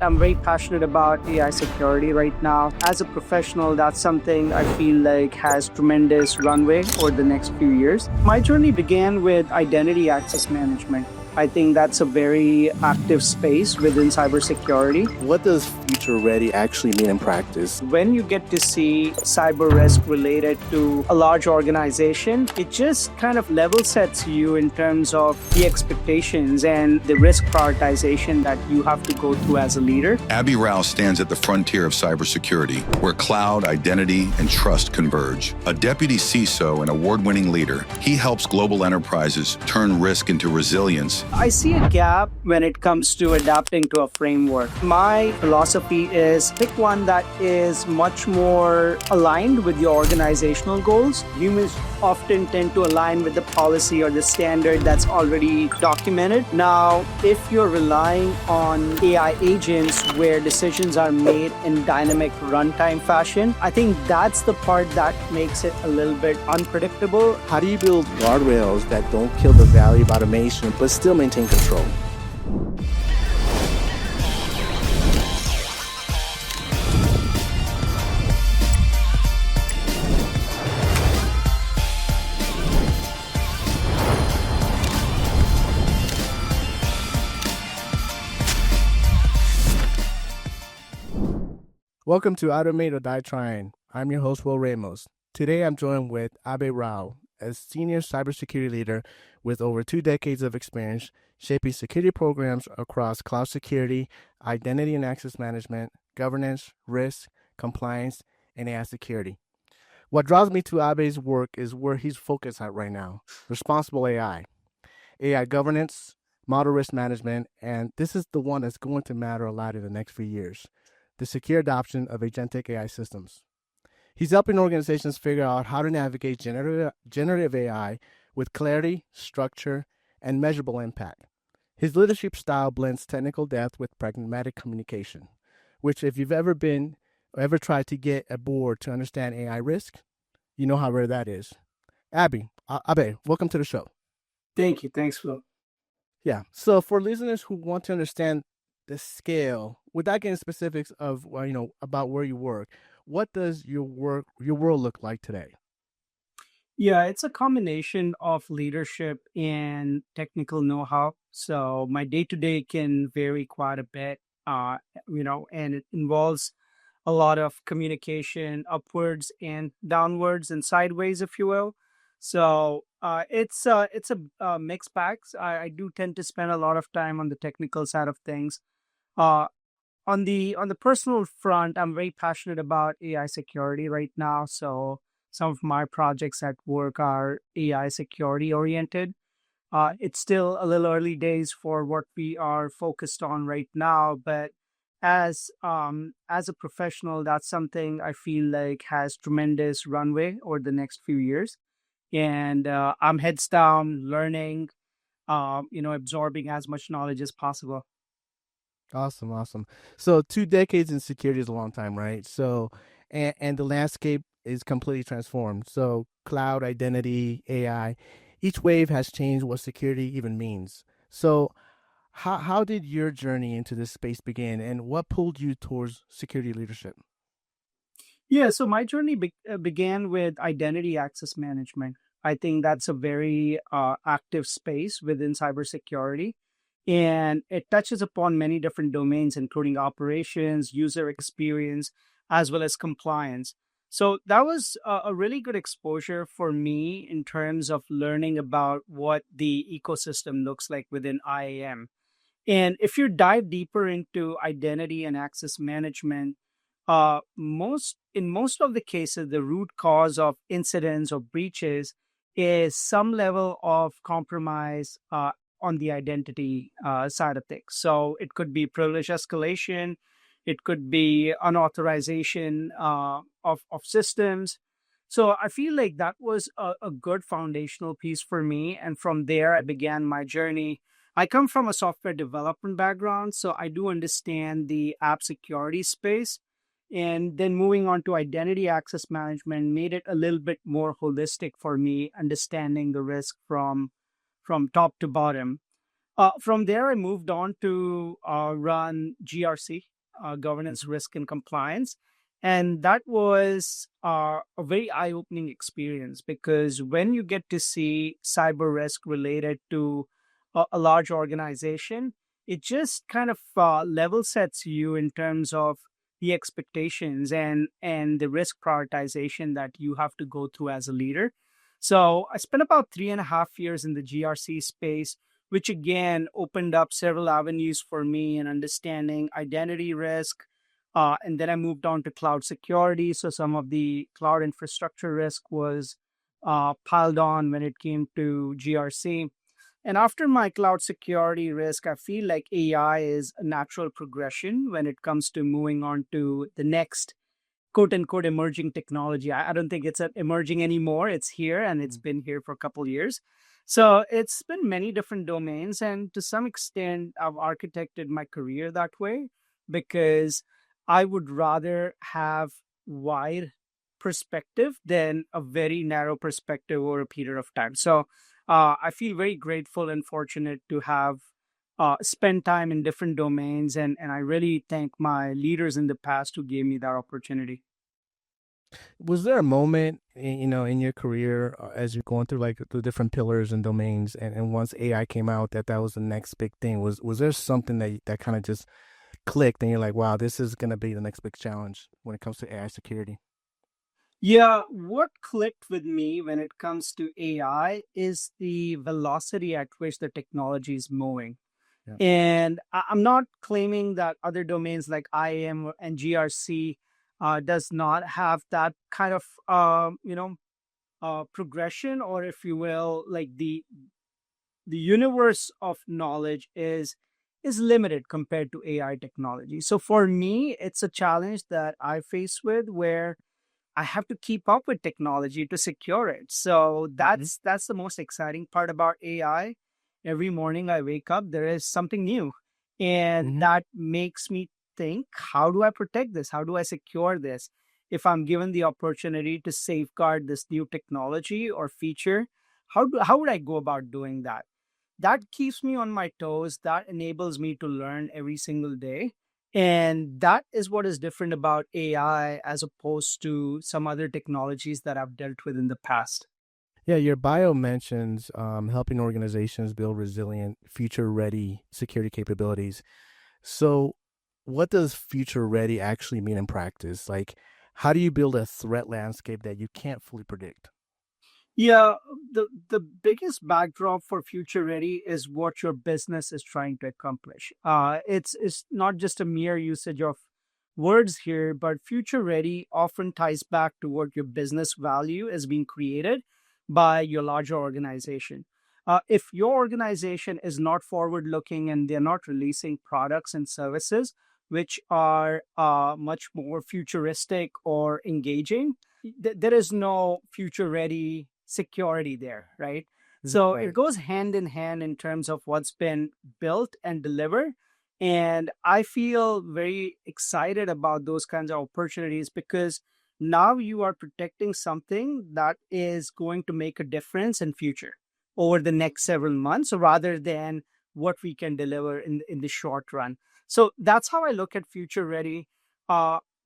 I'm very passionate about AI security right now. As a professional, that's something I feel like has tremendous runway over the next few years. My journey began with identity access management. I think that's a very active space within cybersecurity. What does future ready actually mean in practice? When you get to see cyber risk related to a large organization, it just kind of level sets you in terms of the expectations and the risk prioritization that you have to go through as a leader. Aby Rao stands at the frontier of cybersecurity, where cloud, identity, and trust converge. A deputy CISO and award-winning leader, he helps global enterprises turn risk into resilience. I see a gap when it comes to adapting to a framework. My philosophy is pick one that is much more aligned with your organizational goals. Humans often tend to align with the policy or the standard that's already documented. Now, if you're relying on AI agents where decisions are made in dynamic runtime fashion, I think that's the part that makes it a little bit unpredictable. How do you build guardrails that don't kill the value of automation but still maintain control? Welcome to Automate or Die Trying. I'm your host, Will Ramos. Today I'm joined with Aby Rao, a senior cybersecurity leader with over 2 decades of experience shaping security programs across cloud security, identity and access management, governance, risk, compliance, and AI security. What draws me to Aby's work is where he's focused at right now, responsible AI governance, model risk management, and this is the one that's going to matter a lot in the next few years, the secure adoption of agentic AI systems. He's helping organizations figure out how to navigate generative AI with clarity, structure, and measurable impact. His leadership style blends technical depth with pragmatic communication, which if you've ever tried to get a board to understand AI risk, you know how rare that is. Aby, welcome to the show. Thank you. Thanks, Flo. Yeah. So for listeners who want to understand the scale, without getting specifics of about where you work, what does your world look like today? Yeah, it's a combination of leadership and technical know-how. So my day-to-day can vary quite a bit, and it involves a lot of communication upwards and downwards and sideways, if you will. So it's a mixed bag. I do tend to spend a lot of time on the technical side of things. Uh, on the personal front, I'm very passionate about AI security right now. So some of my projects at work are AI security oriented. It's still a little early days for what we are focused on right now, but as a professional, that's something I feel like has tremendous runway over the next few years. And I'm heads down, learning, absorbing as much knowledge as possible. Awesome. So 2 decades in security is a long time, right? So, and the landscape is completely transformed. So cloud, identity, AI, each wave has changed what security even means. So how did your journey into this space begin, and what pulled you towards security leadership? Yeah, so my journey began with identity access management. I think that's a very active space within cybersecurity, and it touches upon many different domains, including operations, user experience, as well as compliance. So that was a really good exposure for me in terms of learning about what the ecosystem looks like within IAM. And if you dive deeper into identity and access management, most of the cases, the root cause of incidents or breaches is some level of compromise on the identity side of things. So it could be privilege escalation, it could be unauthorization of systems. So I feel like that was a good foundational piece for me, and from there I began my journey. I come from a software development background, so I do understand the app security space. And then moving on to identity access management made it a little bit more holistic for me, understanding the risk from top to bottom. From there, I moved on to run GRC, governance, Mhm. risk, and compliance. And that was a very eye opening experience because when you get to see cyber risk related to a large organization, it just kind of level sets you in terms of the expectations and the risk prioritization that you have to go through as a leader. So I spent about 3.5 years in the GRC space, which again opened up several avenues for me in understanding identity risk. And then I moved on to cloud security. So some of the cloud infrastructure risk was piled on when it came to GRC. And after my cloud security risk, I feel like AI is a natural progression when it comes to moving on to the next quote unquote emerging technology. I don't think it's emerging anymore. It's here and it's Mm. been here for a couple of years. So it's been many different domains. And to some extent, I've architected my career that way because I would rather have wide perspective than a very narrow perspective over a period of time. So I feel very grateful and fortunate to have spend time in different domains, and I really thank my leaders in the past who gave me that opportunity. Was there a moment, in your career as you're going through like the different pillars and domains, and once AI came out, that was the next big thing? Was there something that kind of just clicked, and you're like, wow, this is gonna be the next big challenge when it comes to AI security? Yeah, what clicked with me when it comes to AI is the velocity at which the technology is moving. Yeah. And I'm not claiming that other domains like IAM and GRC does not have that kind of progression, or if you will, like the universe of knowledge is limited compared to AI technology. So for me, it's a challenge that I face with where I have to keep up with technology to secure it. So Hmm. that's the most exciting part about AI. Every morning I wake up, there is something new. And Hmm. that makes me think, how do I protect this? How do I secure this? If I'm given the opportunity to safeguard this new technology or feature, how would I go about doing that? That keeps me on my toes. That enables me to learn every single day. And that is what is different about AI as opposed to some other technologies that I've dealt with in the past. Yeah, your bio mentions helping organizations build resilient, future-ready security capabilities. So, what does future-ready actually mean in practice? Like, how do you build a threat landscape that you can't fully predict? Yeah, the biggest backdrop for future ready is what your business is trying to accomplish. It's not just a mere usage of words here, but future ready often ties back to what your business value is being created by your larger organization. If your organization is not forward looking and they're not releasing products and services which are much more futuristic or engaging, there is no future ready security there, right? So it Right. goes hand in hand in terms of what's been built and delivered. And I feel very excited about those kinds of opportunities because now you are protecting something that is going to make a difference in future over the next several months rather than what we can deliver in the short run. So that's how I look at future ready.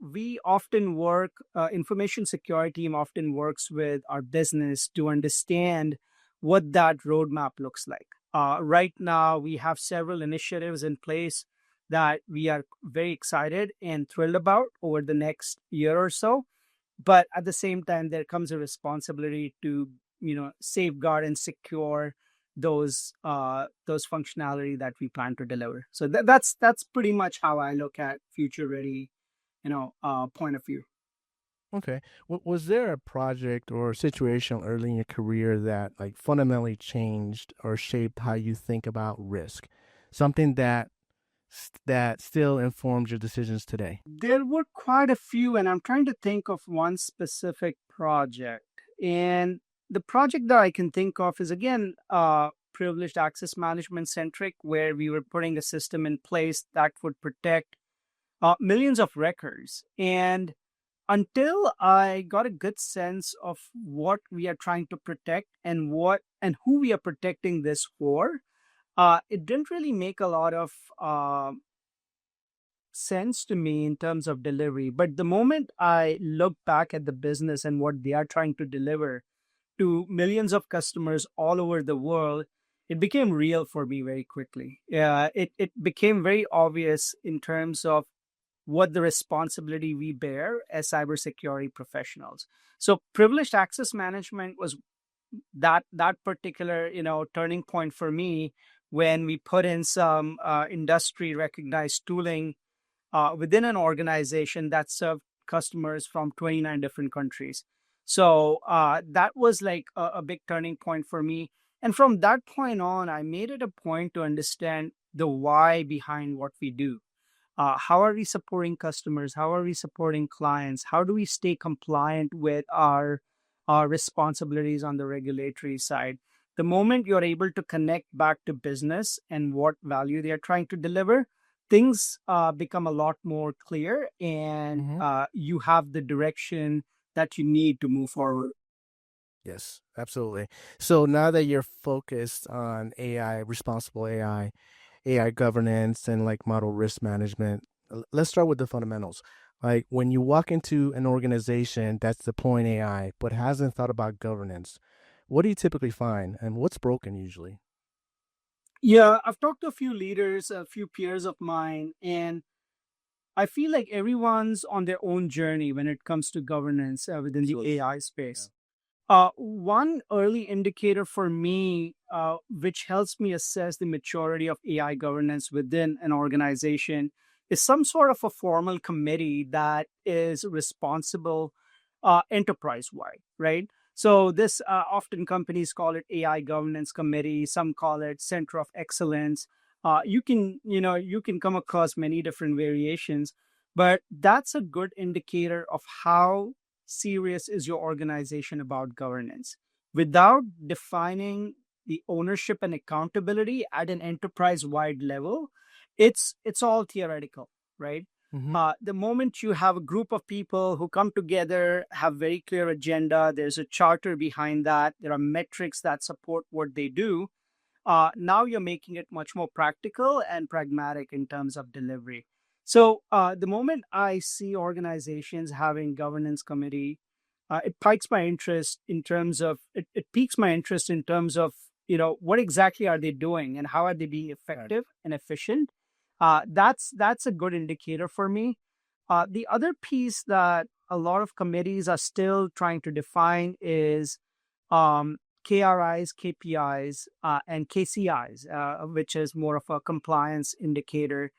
We often work, information security team often works with our business to understand what that roadmap looks like. Right now, we have several initiatives in place that we are very excited and thrilled about over the next year or so. But at the same time, there comes a responsibility to safeguard and secure those functionality that we plan to deliver. So that's pretty much how I look at future ready point of view. Okay. Was there a project or situation early in your career that like fundamentally changed or shaped how you think about risk? Something that still informs your decisions today? There were quite a few, and I'm trying to think of one specific project. And the project that I can think of is again privileged access management centric, where we were putting a system in place that would protect millions of records. And until I got a good sense of what we are trying to protect and what and who we are protecting this for, It didn't really make a lot of sense to me in terms of delivery. But the moment I look back at the business and what they are trying to deliver to millions of customers all over the world, it became real for me very quickly. It became very obvious in terms of what the responsibility we bear as cybersecurity professionals. So privileged access management was that particular turning point for me when we put in some industry recognized tooling within an organization that served customers from 29 different countries. So that was like a big turning point for me. And from that point on, I made it a point to understand the why behind what we do. How are we supporting customers? How are we supporting clients? How do we stay compliant with our responsibilities on the regulatory side? The moment you're able to connect back to business and what value they're trying to deliver, things become a lot more clear, and Mm-hmm. you have the direction that you need to move forward. Yes, absolutely. So now that you're focused on AI, responsible AI governance, and like model risk management, let's start with the fundamentals. Like when you walk into an organization that's deploying AI but hasn't thought about governance, what do you typically find and what's broken usually? Yeah, I've talked to a few leaders, a few peers of mine, and I feel like everyone's on their own journey when it comes to governance within the Absolutely. AI Yeah. space. One early indicator for me, which helps me assess the maturity of AI governance within an organization, is some sort of a formal committee that is responsible enterprise wide, right? So this often companies call it AI governance committee. Some call it center of excellence. You can come across many different variations, but that's a good indicator of how serious is your organization about governance. Without defining the ownership and accountability at an enterprise wide level, it's all theoretical, right? Mm-hmm. The moment you have a group of people who come together, have very clear agenda, there's a charter behind that, there are metrics that support what they do, now you're making it much more practical and pragmatic in terms of delivery. So the moment I see organizations having governance committee, it piques my interest in terms of what exactly are they doing and how are they being Right. effective and efficient. That's a good indicator for me. The other piece that a lot of committees are still trying to define is KRIs, KPIs, and KCIs, which is more of a compliance indicator.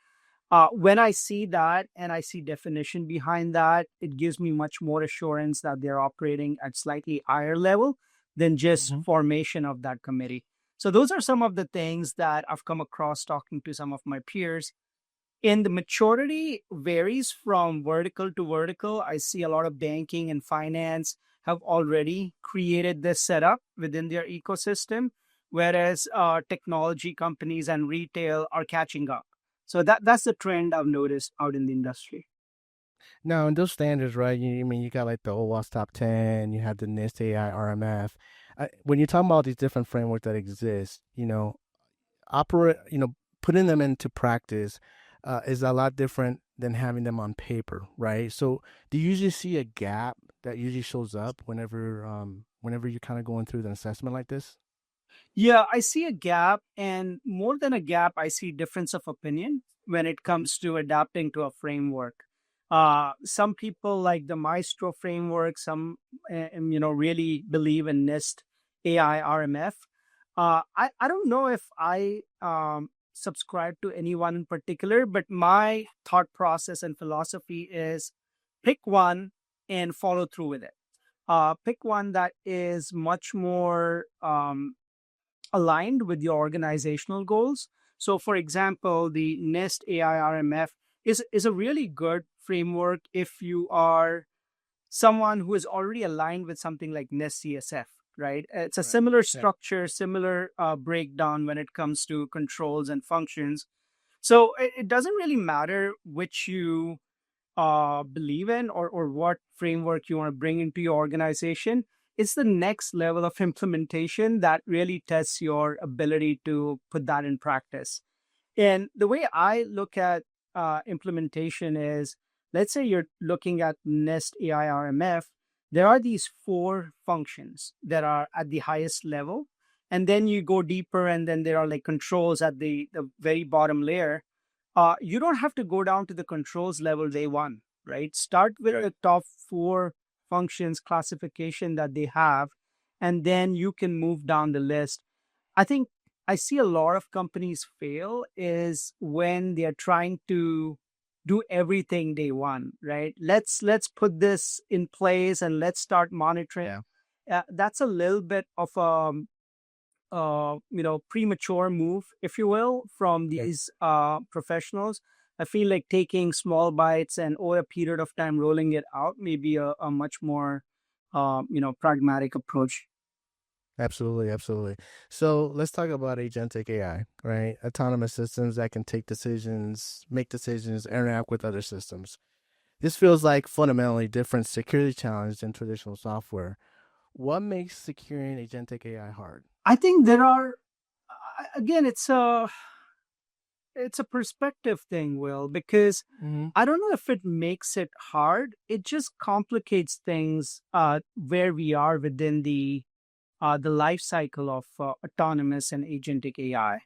When I see that and I see definition behind that, it gives me much more assurance that they're operating at slightly higher level than just Mm-hmm. formation of that committee. So those are some of the things that I've come across talking to some of my peers, and the maturity varies from vertical to vertical. I see a lot of banking and finance have already created this setup within their ecosystem, whereas technology companies and retail are catching up. So that's the trend I've noticed out in the industry. Now, in those standards, right? I mean, you got like the OWASP top 10, you have the NIST AI RMF. When you're talking about these different frameworks that exist, operate, putting them into practice is a lot different than having them on paper, right? So, do you usually see a gap that usually shows up whenever you're kind of going through an assessment like this? Yeah, I see a gap, and more than a gap, I see difference of opinion when it comes to adapting to a framework. Some people like the Maestro framework. Some, really believe in NIST AI RMF. I don't know if I subscribe to anyone in particular, but my thought process and philosophy is pick one and follow through with it. Pick one that is much more aligned with your organizational goals. So, for example, the Nest AI RMF is a really good framework if you are someone who is already aligned with something like Nest CSF, right? It's a Right. similar Yeah. structure, similar breakdown when it comes to controls and functions. So, it doesn't really matter which you believe in, or what framework you want to bring into your organization. it's the next level of implementation that really tests your ability to put that in practice. And the way I look at implementation is, let's say you're looking at Nest AI RMF, there are these four functions that are at the highest level. And then you go deeper, and then there are like controls at the very bottom layer. You don't have to go down to the controls level day one, right? Start with the top four functions classification that they have, and then you can move down the list. I think I see a lot of companies fail is when they are trying to do everything day one, right? Let's put this in place and let's start monitoring. Yeah. That's a little bit of a premature move, if you will, from Yeah. these professionals. I feel like taking small bites and over a period of time rolling it out may be a much more pragmatic approach. Absolutely, absolutely. So let's talk about agentic AI, right? Autonomous systems that can take decisions, make decisions, interact with other systems. This feels like fundamentally different security challenge than traditional software. What makes securing agentic AI hard? I think there are again, it's a perspective thing, Will, because Mm-hmm. I don't know if it makes it hard. It just complicates things where we are within the life cycle of autonomous and agentic AI.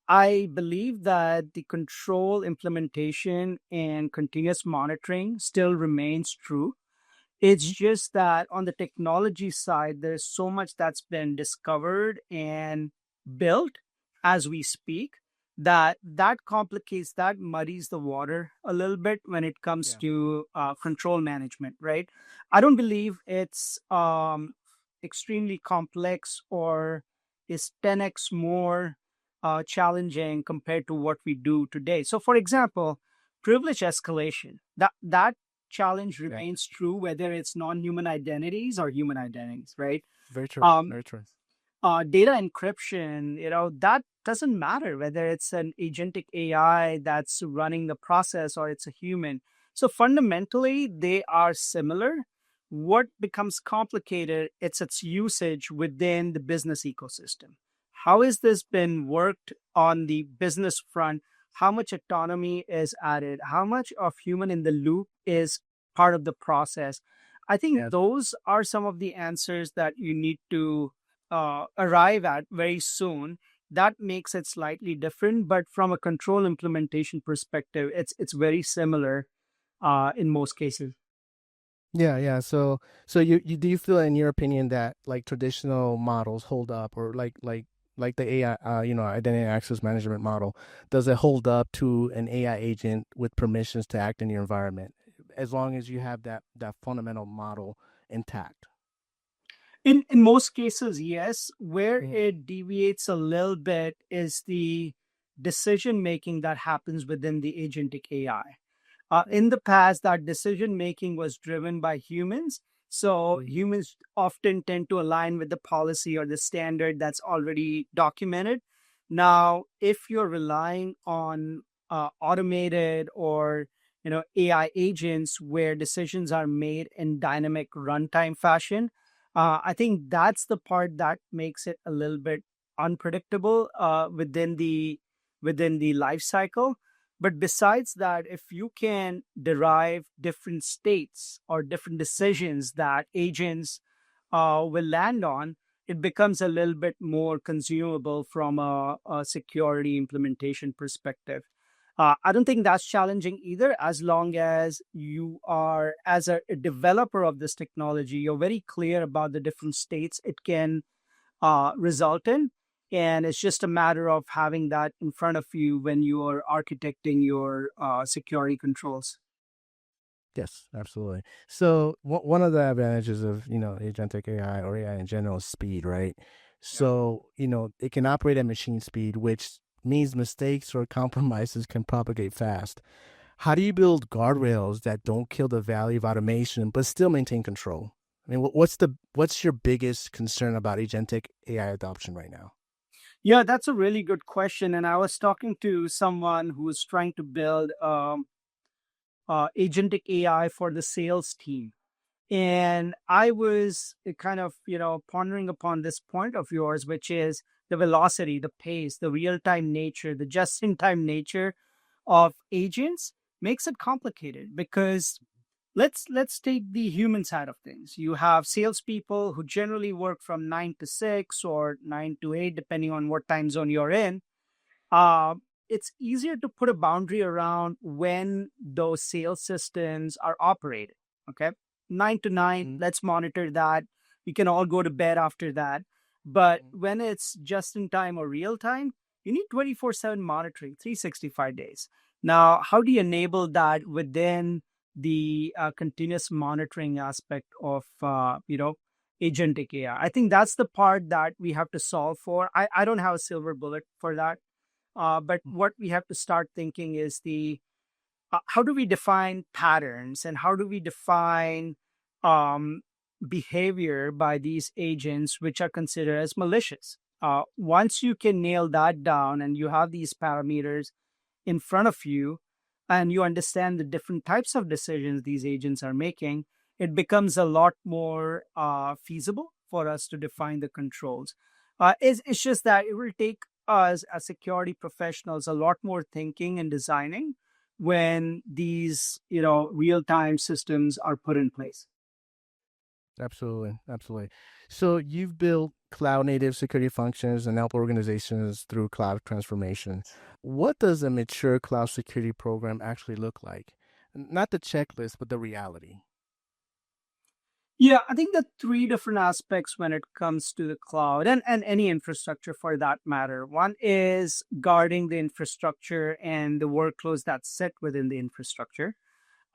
I believe that the control implementation and continuous monitoring still remains true. It's just that on the technology side, there's so much that's been discovered and built as we speak that complicates, that muddies the water a little bit when it comes Yeah. to control management, right? I don't believe it's extremely complex or is 10x more challenging compared to what we do today. So, for example, privilege escalation, that challenge Yeah. remains true whether it's non-human identities or human identities, right? Very true. Um, Very true. Data encryption, that doesn't matter whether it's an agentic AI that's running the process or it's a human. So fundamentally, they are similar. What becomes complicated, it's its usage within the business ecosystem. How has this been worked on the business front? How much autonomy is added? How much of human in the loop is part of the process? I think Yeah. those are some of the answers that you need to arrive at very soon. That makes it slightly different, but from a control implementation perspective, it's very similar in most cases. Yeah, yeah. So you do you feel, in your opinion, that like traditional models hold up, or like the AI, identity access management model, does it hold up to an AI agent with permissions to act in your environment, as long as you have that fundamental model intact? In most cases, yes. Where Mhm. it deviates a little bit is the decision making that happens within the agentic AI. In the past, that decision making was driven by humans. So humans often tend to align with the policy or the standard that's already documented. Now, if you're relying on automated or AI agents where decisions are made in dynamic runtime fashion, I think that's the part that makes it a little bit unpredictable within the life cycle. But besides that, if you can derive different states or different decisions that agents will land on, it becomes a little bit more consumable from a security implementation perspective. I don't think that's challenging either, as long as you are, as a developer of this technology, you're very clear about the different states it can result in. And it's just a matter of having that in front of you when you are architecting your security controls. Yes, absolutely. So one of the advantages of agentic AI or AI in general is speed, right? Yeah. So it can operate at machine speed, which means mistakes or compromises can propagate fast. How do you build guardrails that don't kill the value of automation but still maintain control? I mean, what's your biggest concern about agentic AI adoption right now? Yeah, that's a really good question. And I was talking to someone who was trying to build agentic AI for the sales team. And I was kind of, pondering upon this point of yours, which is the velocity, the pace, the real time nature, the just in time nature of agents makes it complicated because let's take the human side of things. You have salespeople who generally work from 9 to 6 or 9 to 8, depending on what time zone you're in. uh, it's easier to put a boundary around when those sales systems are operated. Okay. 9 to 9, Mm-hmm. let's monitor that. We can all go to bed after that. But when it's just in time or real time, you need 24/7 monitoring, 365 days. Now, how do you enable that within the continuous monitoring aspect of, agentic AI? I think that's the part that we have to solve for. I don't have a silver bullet for that. But what we have to start thinking is the how do we define patterns and how do we define um, behavior by these agents which are considered as malicious. Once you can nail that down and you have these parameters in front of you and you understand the different types of decisions these agents are making, it becomes a lot more feasible for us to define the controls. It's just that it will take us as security professionals a lot more thinking and designing when these real-time systems are put in place. Absolutely, absolutely. So you've built cloud native security functions and help organizations through cloud transformation. What does a mature cloud security program actually look like? Not the checklist, but the reality. Yeah, I think the three different aspects when it comes to the cloud and any infrastructure for that matter. One is guarding the infrastructure and the workloads that sit within the infrastructure.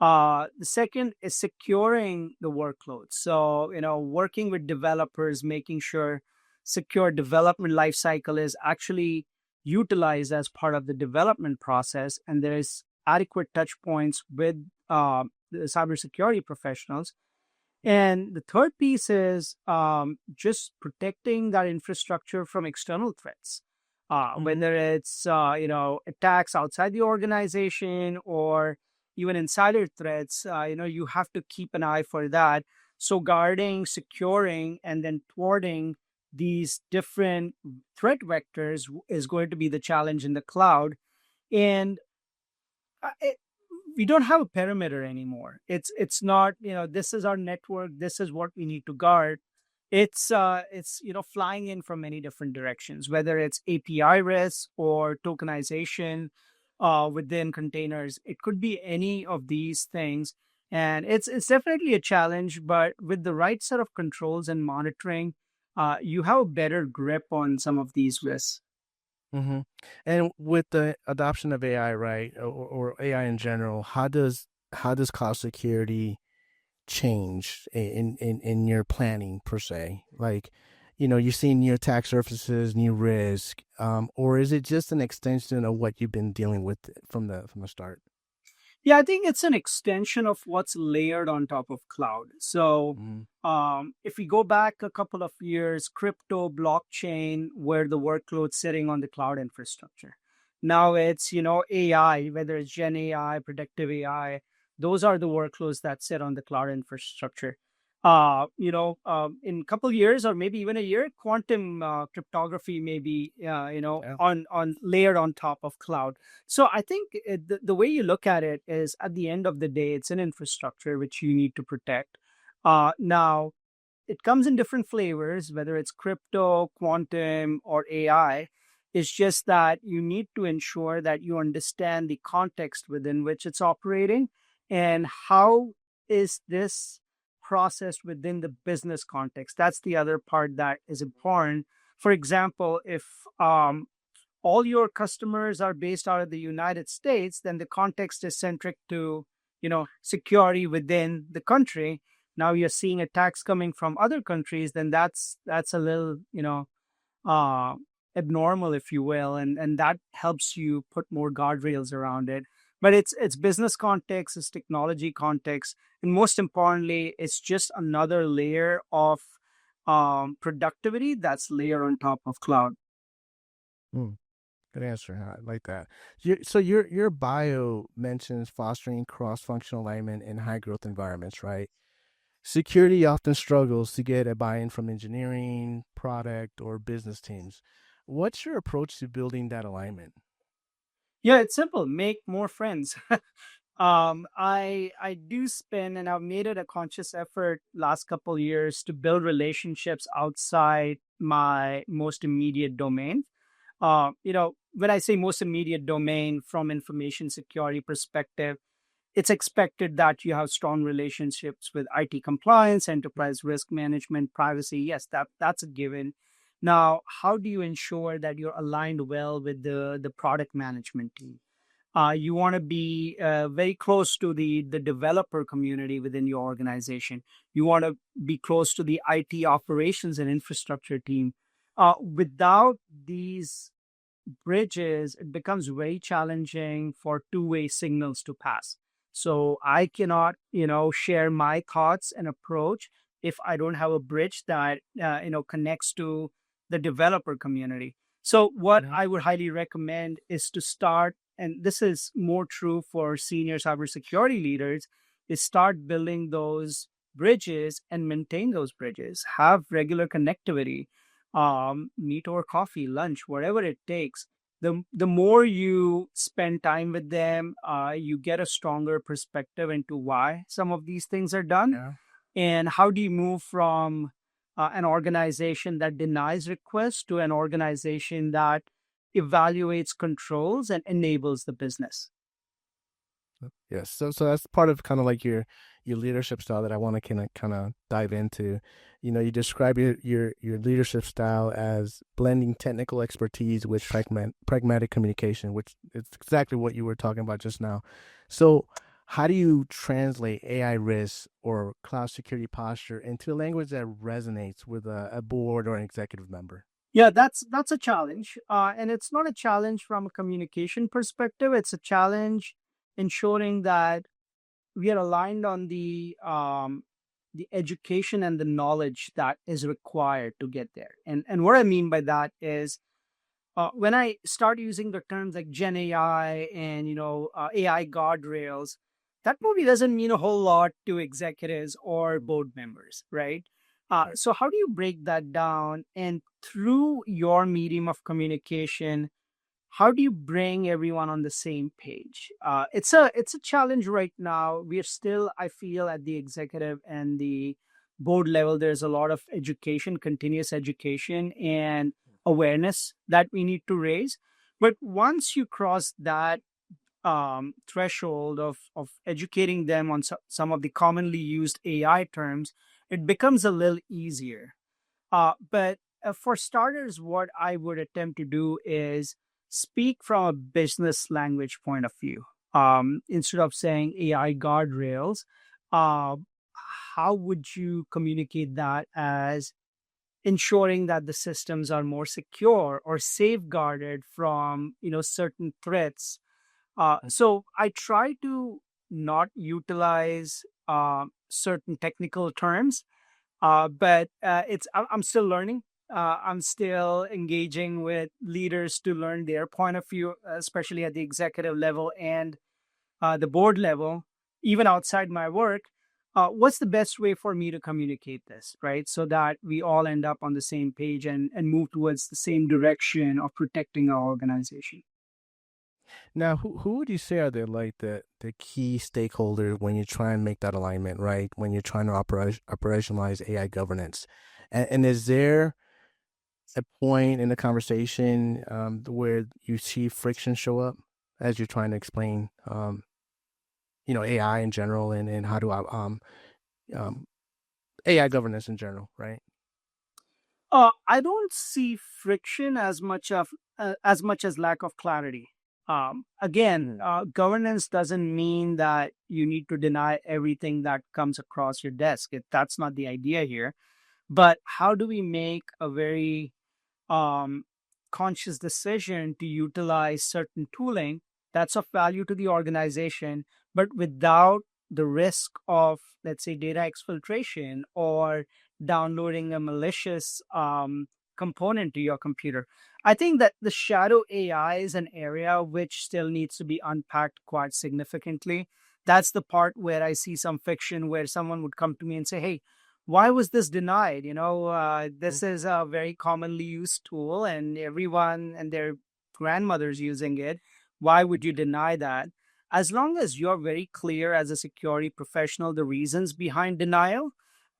The second is securing the workload. So, working with developers, making sure secure development lifecycle is actually utilized as part of the development process, and there's adequate touch points with the cybersecurity professionals. And the third piece is just protecting that infrastructure from external threats, Mm-hmm. whether it's attacks outside the organization or even insider threats. You have to keep an eye for that. So guarding, securing, and then thwarting these different threat vectors is going to be the challenge in the cloud. And it, we don't have a perimeter anymore. It's not, this is our network, this is what we need to guard. It's flying in from many different directions, whether it's API risks or tokenization within containers. It could be any of these things, and it's definitely a challenge. But with the right set of controls and monitoring, you have a better grip on some of these risks. Mm-hmm. And with the adoption of AI, right, or AI in general, how does cloud security change in your planning per se? Like, you're seeing new attack surfaces, new risk, or is it just an extension of what you've been dealing with from the start? Yeah, I think it's an extension of what's layered on top of cloud. So, Mm-hmm. if we go back a couple of years, crypto, blockchain were the workloads sitting on the cloud infrastructure. Now it's, AI, whether it's Gen AI, predictive AI, those are the workloads that sit on the cloud infrastructure. In a couple of years or maybe even a year, quantum cryptography may be, Yeah. on layered on top of cloud. So I think the way you look at it is at the end of the day, it's an infrastructure which you need to protect. Now, it comes in different flavors, whether it's crypto, quantum, or AI. It's just that you need to ensure that you understand the context within which it's operating and how is this processed within the business context. That's the other part that is important. For example, if all your customers are based out of the United States, then the context is centric to, security within the country. Now you're seeing attacks coming from other countries, then that's a little, uh, abnormal, if you will, and that helps you put more guardrails around it. But it's business context, it's technology context, and most importantly, it's just another layer of productivity that's layer on top of cloud. Mm, good answer. I like that. So your bio mentions fostering cross-functional alignment in high growth environments, right? security often struggles to get a buy-in from engineering, product, or business teams. What's your approach to building that alignment? Yeah, it's simple. Make more friends. I do spend, and I've made it a conscious effort last couple years to build relationships outside my most immediate domain. When I say most immediate domain from information security perspective, it's expected that you have strong relationships with IT compliance, enterprise risk management, privacy. Yes, that's a given. Now, how do you ensure that you're aligned well with the product management team? You want to be very close to the developer community within your organization. You want to be close to the IT operations and infrastructure team. Without these bridges, it becomes very challenging for two-way signals to pass. So I cannot, share my thoughts and approach if I don't have a bridge that, connects to the developer community. So what Yeah. I would highly recommend is to start, and this is more true for senior cybersecurity leaders, is start building those bridges and maintain those bridges. Have regular connectivity, meet over coffee, lunch, whatever it takes. The more you spend time with them, you get a stronger perspective into why some of these things are done, Yeah. and how do you move from an organization that denies requests to an organization that evaluates controls and enables the business. Yes. So that's part of kind of like your leadership style that I want to kind of dive into. You describe your leadership style as blending technical expertise with pragmatic communication, which is exactly what you were talking about just now. So how do you translate AI risk or cloud security posture into a language that resonates with a board or an executive member? Yeah, that's a challenge, and it's not a challenge from a communication perspective. It's a challenge ensuring that we are aligned on the education and the knowledge that is required to get there. And what I mean by that is, when I start using the terms like Gen AI and AI guardrails, that probably doesn't mean a whole lot to executives or board members, right? Right. So how do you break that down? And through your medium of communication, how do you bring everyone on the same page? It's a challenge right now. We are still, I feel, at the executive and the board level. There's a lot of education, continuous education, and awareness that we need to raise. But once you cross that threshold of educating them on some of the commonly used AI terms, it becomes a little easier. But for starters, what I would attempt to do is speak from a business language point of view. Instead of saying AI guardrails, uh, how would you communicate that as ensuring that the systems are more secure or safeguarded from certain threats? So I try to not utilize certain technical terms, but I'm still learning. I'm still engaging with leaders to learn their point of view, especially at the executive level and the board level, even outside my work. What's the best way for me to communicate this, right? So that we all end up on the same page and move towards the same direction of protecting our organization. Now, who would you say are the key stakeholders when you try and make that alignment, right? When you're trying to operationalize AI governance, and is there a point in the conversation where you see friction show up as you're trying to explain, AI in general and how to um, AI governance in general, right? I don't see friction as much as lack of clarity. Again, Mm. governance doesn't mean that you need to deny everything that comes across your desk. That's not the idea here. But how do we make a very um, conscious decision to utilize certain tooling that's of value to the organization, but without the risk of, let's say, data exfiltration or downloading a malicious component to your computer? I think that the shadow AI is an area which still needs to be unpacked quite significantly. That's the part where I see some fiction where someone would come to me and say, hey, why was this denied? This is a very commonly used tool and everyone and their grandmother's using it. Why would you deny that? As long as you're very clear as a security professional, the reasons behind denial,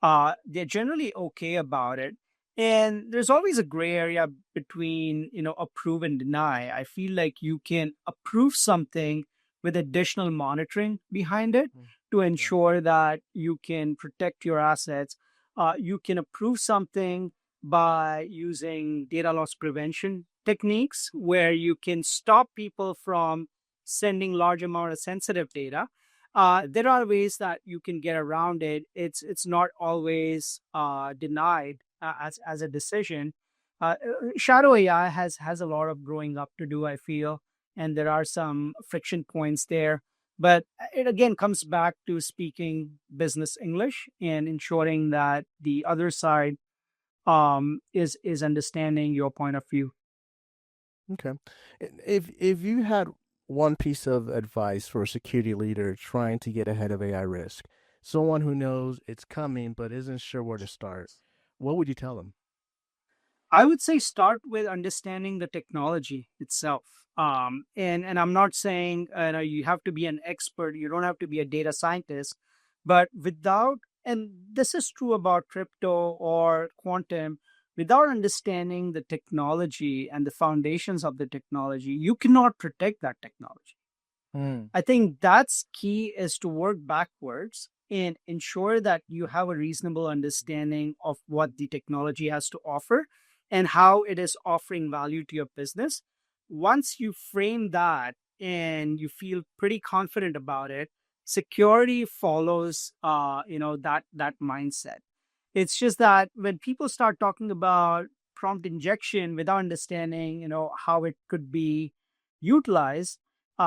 they're generally okay about it. And there's always a gray area between, approve and deny. I feel like you can approve something with additional monitoring behind it to Yeah. ensure that you can protect your assets. You can approve something by using data loss prevention techniques where you can stop people from sending large amount of sensitive data. There are ways that you can get around it. It's not always denied as a decision. Shadow AI has a lot of growing up to do, I feel, and there are some friction points there. But it again comes back to speaking business English and ensuring that the other side is understanding your point of view. Okay. If you had one piece of advice for a security leader trying to get ahead of AI risk, someone who knows it's coming but isn't sure where to start, what would you tell them? I would say start with understanding the technology itself. And I'm not saying you have to be an expert. You don't have to be a data scientist, but and this is true about crypto or quantum, without understanding the technology and the foundations of the technology, you cannot protect that technology. Hmm. I think that's key is to work backwards and ensure that you have a reasonable understanding of what the technology has to offer and how it is offering value to your business. Once you frame that and you feel pretty confident about it, security follows that mindset. It's just that when people start talking about prompt injection without understanding, how it could be utilized,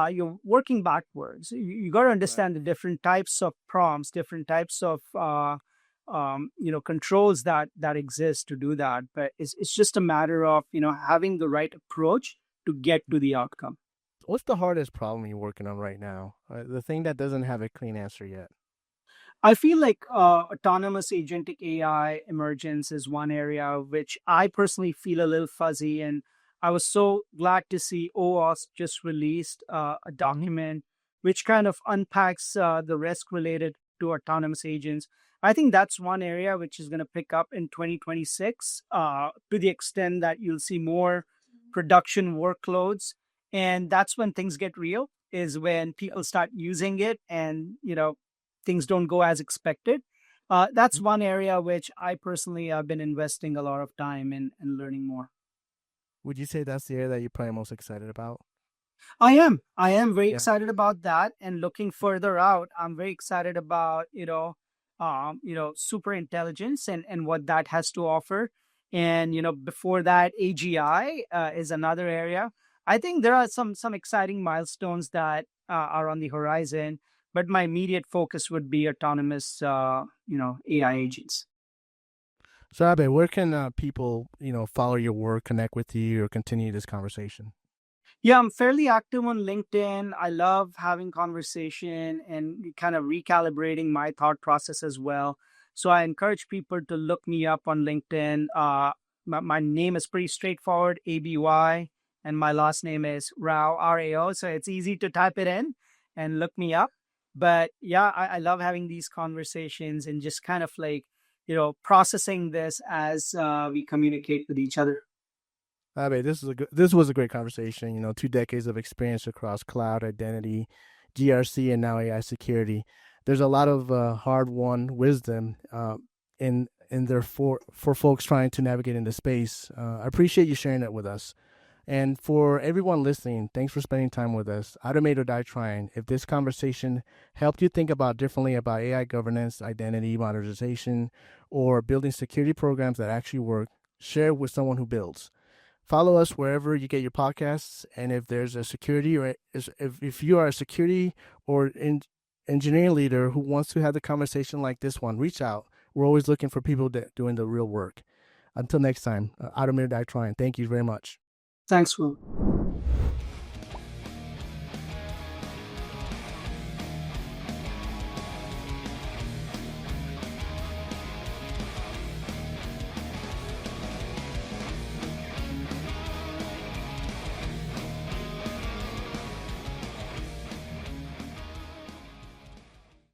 you're working backwards. You got to Right. understand the different types of prompts, different types of controls that exist to do that. But it's just a matter of having the right approach to get to the outcome. What's the hardest problem you're working on right now? The thing that doesn't have a clean answer yet. I feel like autonomous agentic AI emergence is one area which I personally feel a little fuzzy. And I was so glad to see OAuth just released a Hmm. document which kind of unpacks the risk related to autonomous agents. I think that's one area which is going to pick up in 2026 to the extent that you'll see more production workloads. And that's when things get real, is when people start using it and, things don't go as expected. That's one area which I personally have been investing a lot of time in and learning more. Would you say that's the area that you're probably most excited about? I am very Yeah. excited about that. And looking further out, I'm very excited about, super intelligence and what that has to offer. And, before that, AGI is another area. I think there are some exciting milestones that are on the horizon, but my immediate focus would be autonomous, AI agents. So, Abe, where can people, follow your work, connect with you, or continue this conversation? Yeah, I'm fairly active on LinkedIn. I love having conversation and kind of recalibrating my thought process as well. So I encourage people to look me up on LinkedIn. My name is pretty straightforward, ABY, and my last name is Rao, RAO. So it's easy to type it in and look me up. But yeah, I love having these conversations and just kind of like, processing this as we communicate with each other. Abe, this was a great conversation. 2 decades of experience across cloud identity, GRC, and now AI security. There's a lot of hard-won wisdom in there for folks trying to navigate into space. I appreciate you sharing that with us. And for everyone listening, thanks for spending time with us. Automate or die trying. If this conversation helped you think about differently about AI governance, identity modernization, or building security programs that actually work, share it with someone who builds. Follow us wherever you get your podcasts. And if there's a security or if you are a security or engineering leader who wants to have the conversation like this one, reach out. We're always looking for people doing the real work. Until next time, Automate or die trying. Thank you very much. Thanks, Will.